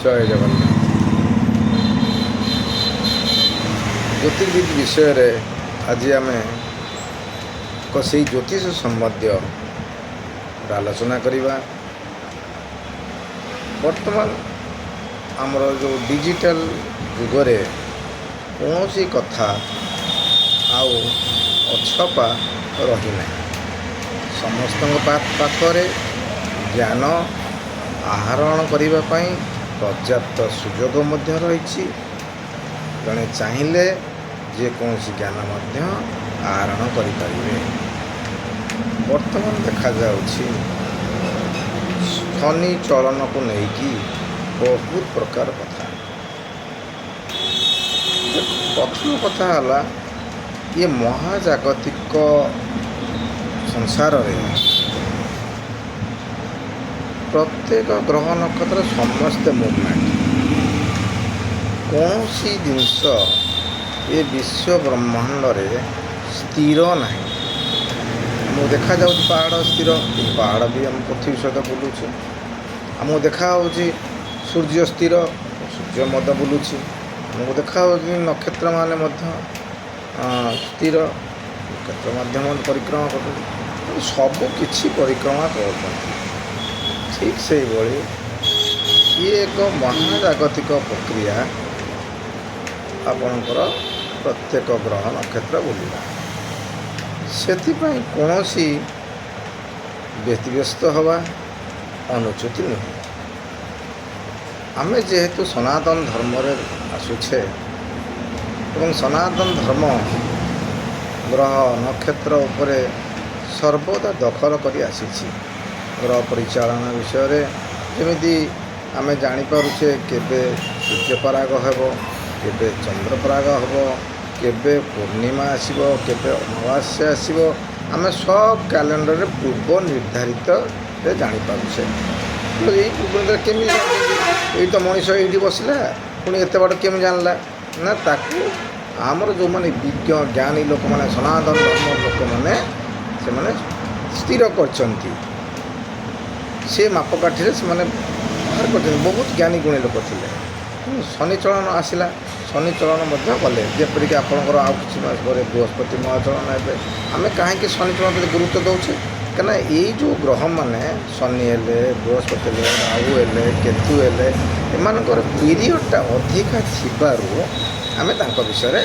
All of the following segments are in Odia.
ଜୟ ଜଗନ୍ନାଥ। ଜ୍ୟୋତିର୍ବିଦ ବିଷୟରେ ଆଜି ଆମେ ସେଇ ଜ୍ୟୋତିଷ ସମ୍ବନ୍ଧୀୟ ଆଲୋଚନା କରିବା। ବର୍ତ୍ତମାନ ଆମର ଯେଉଁ ଡିଜିଟାଲ ଯୁଗରେ କୌଣସି କଥା ଆଉ ଅଛପା ରହିନାହିଁ। ସମସ୍ତଙ୍କ ପାଖରେ ଜ୍ଞାନ ଆହରଣ କରିବା ପାଇଁ ପର୍ଯ୍ୟାପ୍ତ ସୁଯୋଗ ମଧ୍ୟ ରହିଛି। ଜଣେ ଚାହିଁଲେ ଯେକୌଣସି ଜ୍ଞାନ ମଧ୍ୟ ଆହରଣ କରିପାରିବେ। ବର୍ତ୍ତମାନ ଦେଖାଯାଉଛି ଶନି ଚଳନକୁ ନେଇକି ବହୁତ ପ୍ରକାର କଥା। ପ୍ରଥମ କଥା ହେଲା, ଇଏ ମହାଜାଗତିକ ସଂସାରରେ ପ୍ରତ୍ୟେକ ଗ୍ରହ ନକ୍ଷତ୍ର ସମସ୍ତେ ମୁଭମେଣ୍ଟ। କୌଣସି ଜିନିଷ ଏ ବିଶ୍ୱ ବ୍ରହ୍ମାଣ୍ଡରେ ସ୍ଥିର ନାହିଁ। ଆମକୁ ଦେଖାଯାଉଛି ପାହାଡ଼ ସ୍ଥିର, ପାହାଡ଼ ବି ଆମ ପୃଥିବୀ ସହିତ ବୁଲୁଛି। ଆମକୁ ଦେଖାହେଉଛି ସୂର୍ଯ୍ୟ ସ୍ଥିର, ସୂର୍ଯ୍ୟ ମଧ୍ୟ ବୁଲୁଛି। ଆମକୁ ଦେଖାହେଉଛି ନକ୍ଷତ୍ରମାନେ ମଧ୍ୟ ସ୍ଥିର, ନକ୍ଷତ୍ର ମାଧ୍ୟମ ପରିକ୍ରମା କରୁଛନ୍ତି। ସବୁ କିଛି ପରିକ୍ରମା କରୁଛନ୍ତି। ଠିକ୍ ସେଇଭଳି ଇଏ ଏକ ମହାଜାଗତିକ ପ୍ରକ୍ରିୟା। ଆପଣଙ୍କର ପ୍ରତ୍ୟେକ ଗ୍ରହ ନକ୍ଷତ୍ର ବୁଲିଲା। ସେଥିପାଇଁ କୌଣସି ବ୍ୟତିବ୍ୟସ୍ତ ହେବା ଅନୁଚିତ ନୁହେଁ। ଆମେ ଯେହେତୁ ସନାତନ ଧର୍ମରେ ଆସୁଛେ ଏବଂ ସନାତନ ଧର୍ମ ଗ୍ରହ ନକ୍ଷତ୍ର ଉପରେ ସର୍ବଦା ଦଖଲ କରି ଆସିଛି। ଗ୍ରହ ପରିଚାଳନା ବିଷୟରେ ଯେମିତି ଆମେ ଜାଣିପାରୁଛେ କେବେ ସୂର୍ଯ୍ୟପରାଗ ହେବ, କେବେ ଚନ୍ଦ୍ରପରାଗ ହେବ, କେବେ ପୂର୍ଣ୍ଣିମା ଆସିବ, କେବେ ଅମାବାସ୍ୟା ଆସିବ, ଆମେ ସବୁ କ୍ୟାଲେଣ୍ଡରରେ ପୂର୍ବ ନିର୍ଦ୍ଧାରିତରେ ଜାଣିପାରୁଛେ। ଏଇ ପୂର୍ବ କେମିତି ଜାଣିଛନ୍ତି? ଏଇ ତ ମଣିଷ ଏଇଠି ବସିଲା, ପୁଣି ଏତେ ବାଟ କେମିତି ଜାଣିଲା? ନା, ତାକୁ ଆମର ଯେଉଁମାନେ ବିଜ୍ଞ ଜ୍ଞାନୀ ଲୋକମାନେ, ସନାତନ ଧର୍ମ ଲୋକମାନେ, ସେମାନେ ସ୍ଥିର କରିଛନ୍ତି। ସେ ମାପକାଠିରେ ସେମାନେ ବାହାର କରିଛନ୍ତି। ବହୁତ ଜ୍ଞାନୀ ଗୁଣୀ ଲୋକ ଥିଲେ। ଶନି ଚଳନ ଆସିଲା, ଶନି ଚଳନ ମଧ୍ୟ କଲେ। ଯେପରିକି ଆପଣଙ୍କର ଆଉ କିଛି ମାସ ପରେ ବୃହସ୍ପତି ମହାଚଳନ ହେବେ। ଆମେ କାହିଁକି ଶନି ଚଳନ ପ୍ରତି ଗୁରୁତ୍ୱ ଦେଉଛେ? କାହିଁକିନା ଏଇ ଯେଉଁ ଗ୍ରହମାନେ ଶନି ହେଲେ, ବୃହସ୍ପତି ହେଲେ, ରାହୁ ହେଲେ, କେତୁ ହେଲେ, ଏମାନଙ୍କର ପିରିୟଡ଼ଟା ଅଧିକା ଥିବାରୁ ଆମେ ତାଙ୍କ ବିଷୟରେ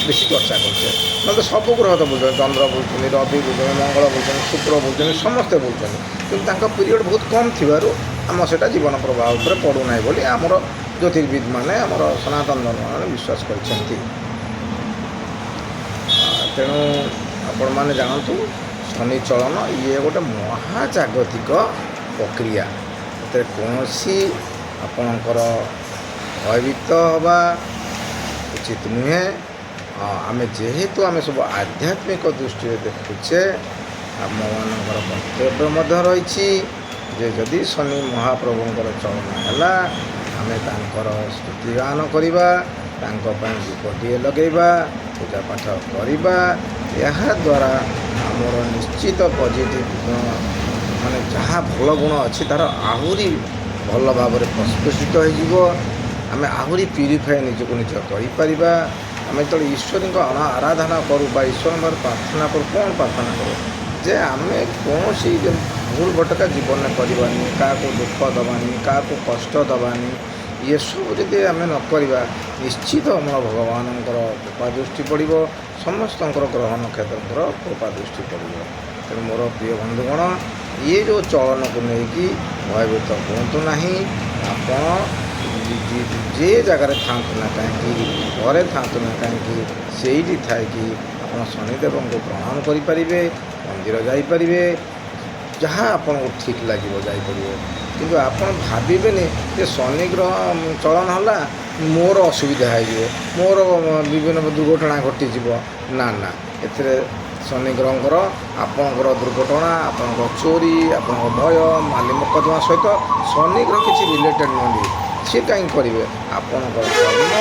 ବେଶୀ ଚର୍ଚ୍ଚା କରୁଛେ। ନହେଲେ ସବୁ ଗ୍ରହ ତ ବୁଲୁଛନ୍ତି, ଚନ୍ଦ୍ର ବୁଲୁଛନ୍ତି, ରବି ବୁଲୁଛନ୍ତି, ମଙ୍ଗଳ ବୁଲୁଛନ୍ତି, ଶୁକ୍ର ବୁଲୁଛନ୍ତି, ସମସ୍ତେ ବୁଲୁଛନ୍ତି। କିନ୍ତୁ ତାଙ୍କ ପିରିୟଡ଼ ବହୁତ କମ୍ ଥିବାରୁ ଆମ ସେଇଟା ଜୀବନ ପ୍ରବାହ ଉପରେ ପଡ଼ୁନାହିଁ ବୋଲି ଆମର ଜ୍ୟୋତିର୍ବିଦ ମାନେ, ଆମର ସନାତନ ଧର୍ମମାନେ ବିଶ୍ୱାସ କରିଛନ୍ତି। ତେଣୁ ଆପଣମାନେ ଜାଣନ୍ତୁ, ଶନି ଚଳନ ଇଏ ଗୋଟେ ମହାଜାଗତିକ ପ୍ରକ୍ରିୟା। ଏଥିରେ କୌଣସି ଆପଣଙ୍କର ଭୟଭୀତ ହେବା ଉଚିତ ନୁହେଁ। ଆମେ ଯେହେତୁ ଆମେ ସବୁ ଆଧ୍ୟାତ୍ମିକ ଦୃଷ୍ଟିରେ ଦେଖୁଛେ, ଆମମାନଙ୍କର କର୍ତ୍ତବ୍ୟ ମଧ୍ୟ ରହିଛି ଯେ ଯଦି ଶନି ମହାପ୍ରଭୁଙ୍କର ଚଳନ ହେଲା, ଆମେ ତାଙ୍କର ସ୍ତୁତିଗାନ କରିବା, ତାଙ୍କ ପାଇଁ ଦୀପଟିଏ ଲଗାଇବା, ପୂଜାପାଠ କରିବା। ଏହାଦ୍ୱାରା ଆମର ନିଶ୍ଚିତ ପଜିଟିଭ୍ ଗୁଣ, ମାନେ ଯାହା ଭଲ ଗୁଣ ଅଛି ତା'ର ଆହୁରି ଭଲ ଭାବରେ ପ୍ରସ୍ଫୁଟିତ ହୋଇଯିବ। ଆମେ ଆହୁରି ପ୍ୟୁରିଫାଏ ନିଜକୁ ନିଜ କରିପାରିବା। ଆମେ ଯେତେବେଳେ ଈଶ୍ୱରଙ୍କ ଆରାଧନା କରୁ ବା ଈଶ୍ୱରଙ୍କର ପ୍ରାର୍ଥନା କରୁ, କ'ଣ ପ୍ରାର୍ଥନା କରୁ? ଯେ ଆମେ କୌଣସି ଭୁଲ ଭଟକା ଜୀବନରେ କରିବାନି, କାହାକୁ ଦୁଃଖ ଦେବାନି, କାହାକୁ କଷ୍ଟ ଦେବାନି। ଏସବୁ ଯଦି ଆମେ ନ କରିବା, ନିଶ୍ଚିତ ଆମର ଭଗବାନଙ୍କର କୃପା ଦୃଷ୍ଟି ପଡ଼ିବ, ସମସ୍ତଙ୍କର ଗ୍ରହ ନକ୍ଷତ୍ରଙ୍କର କୃପା ଦୃଷ୍ଟି ପଡ଼ିବ। ତେଣୁ ମୋର ପ୍ରିୟ ବନ୍ଧୁଗଣ, ଇଏ ଯେଉଁ ଚଳନକୁ ନେଇକି ଭୟଭୀତ ହୁଅନ୍ତୁ ନାହିଁ। ଆପଣ ଯେ ଜାଗାରେ ଥାଆନ୍ତୁ ନା କାହିଁକି, ଘରେ ଥାଆନ୍ତୁ ନା କାହିଁକି, ସେଇଠି ଥାଇକି ଆପଣ ଶନିଦେବଙ୍କୁ ପ୍ରଣାମ କରିପାରିବେ, ମନ୍ଦିର ଯାଇପାରିବେ, ଯାହା ଆପଣଙ୍କୁ ଠିକ୍ ଲାଗିବ ଯାଇପାରିବେ। କିନ୍ତୁ ଆପଣ ଭାବିବେନି ଯେ ଶନି ଗ୍ରହ ଚଳନ ହେଲା ମୋର ଅସୁବିଧା ହେଇଯିବ, ମୋର ବିଭିନ୍ନ ଦୁର୍ଘଟଣା ଘଟିଯିବ। ନା ନା, ଏଥିରେ ଶନି ଗ୍ରହଙ୍କର ଆପଣଙ୍କର ଦୁର୍ଘଟଣା, ଆପଣଙ୍କ ଚୋରି, ଆପଣଙ୍କ ଭୟ, ମାଲି ମକଦ୍ଦମା ସହିତ ଶନି ଗ୍ରହ କିଛି ରିଲେଟେଡ଼ ନୁହନ୍ତି। ସିଏ କାହିଁକି କରିବେ? ଆପଣଙ୍କର କର୍ମ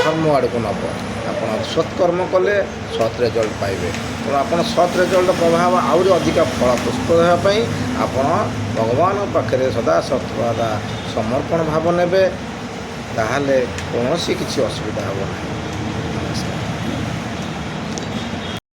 ଧର୍ମ ଆଡ଼କୁ ନେବ। ଆପଣ ସତ୍କର୍ମ କଲେ ସତ୍ ରେଜଲ୍ଟ ପାଇବେ। ତେଣୁ ଆପଣ ସତ୍ ରେଜଲ୍ଟ ପ୍ରଭାବ ଆହୁରି ଅଧିକା ଫଳପ୍ରସୂତ ହେବା ପାଇଁ ଆପଣ ଭଗବାନଙ୍କ ପାଖରେ ସଦା ସର୍ବଦା ସମର୍ପଣ ଭାବ ନେବେ, ତାହେଲେ କୌଣସି କିଛି ଅସୁବିଧା ହେବ ନାହିଁ।